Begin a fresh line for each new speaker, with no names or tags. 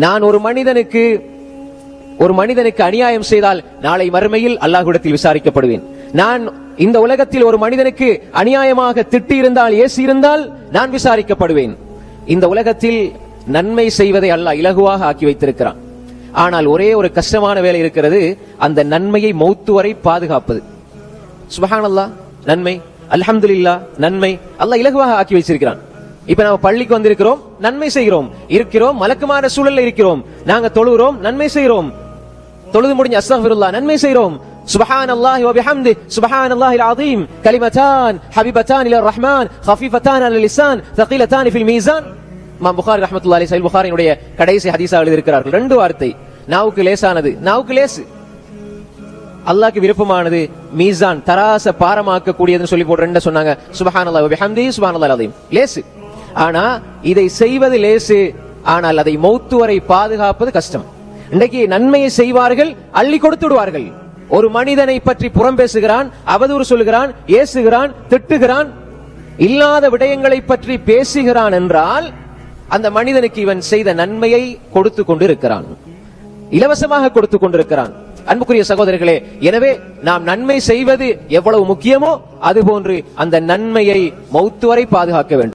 நான் ஒரு மனிதனுக்கு அநியாயம் செய்தால் நாளை மறுமையில் அல்லாஹ்விடத்தில் விசாரிக்கப்படுவேன். நான் இந்த உலகத்தில் ஒரு மனிதனுக்கு அநியாயமாக திட்டி இருந்தால், ஏசி இருந்தால் நான் விசாரிக்கப்படுவேன். இந்த உலகத்தில் நன்மை செய்வதை அல்லாஹ் இலகுவாக ஆக்கி வைத்திருக்கிறான். ஆனால் ஒரே ஒரு கஷ்டமான வேலை இருக்கிறது, அந்த நன்மையை மௌத்து வரை பாதுகாப்பது. சுப்ஹானல்லாஹ், நன்மை, அல்ஹம்துலில்லாஹ், நன்மை அல்லாஹ் இலகுவாக ஆக்கி வச்சிருக்கிறான். இப்ப நம்ம பள்ளிக்கு வந்திருக்கிறோம், நன்மை செய்கிறோம், மலக்குமான சூழல்ல இருக்கிறோம், நாங்க தொழுகிறோம், நன்மை செய்கிறோம், தொழுது முடிஞ்ச அஸ்தக்ஃபிருல்லாஹ், நன்மை செய்கிறோம். சுப்ஹானல்லாஹி வ பிஹம்தி சுப்ஹானல்லாஹில் அஸீம் கலிமதான் ஹபீபதான் இலர் ரஹ்மான் கஃபீஃபதான் அலல் லிசான் தகீலதான் ஃபில் மீசான். இமாம் புகாரி ரஹ்மத்துல்லாஹி அலைஹி புகாரியுடைய கடைசி ஹதீஸா எழுதியிருக்கிறார்கள். ரெண்டு வார்த்தை, நாவுக்கு லேசானது, நாவுக்கு லேசு, அல்லாஹ்க்கு விருப்பமானது, மீசான் தராச பாரமாக்க கூடியதுன்னு சொல்லி போட்டு ரெண்டு சொன்னாங்க. சுப்ஹானல்லாஹி வ பிஹம்தி சுப்ஹானல்லாஹில் அஸீம், லேசு. ஆனா இதை செய்வது லேசு, ஆனால் அதை மௌத்து வரை பாதுகாப்பது கஷ்டம். இன்றைக்கு நன்மையை செய்வார்கள், அள்ளி கொடுத்து விடுவார்கள். ஒரு மனிதனை பற்றி புறம் பேசுகிறான், அவதூறு சொல்லுகிறான், ஏசுகிறான், திட்டுகிறான், இல்லாத விடயங்களை பற்றி பேசுகிறான் என்றால் அந்த மனிதனுக்கு இவன் செய்த நன்மையை கொடுத்து கொண்டிருக்கிறான், இலவசமாக கொடுத்து கொண்டிருக்கிறான். அன்புக்குரிய சகோதரர்களே, எனவே நாம் நன்மை செய்வது எவ்வளவு முக்கியமோ அதுபோன்று அந்த நன்மையை மௌத்து வரை பாதுகாக்க வேண்டும்.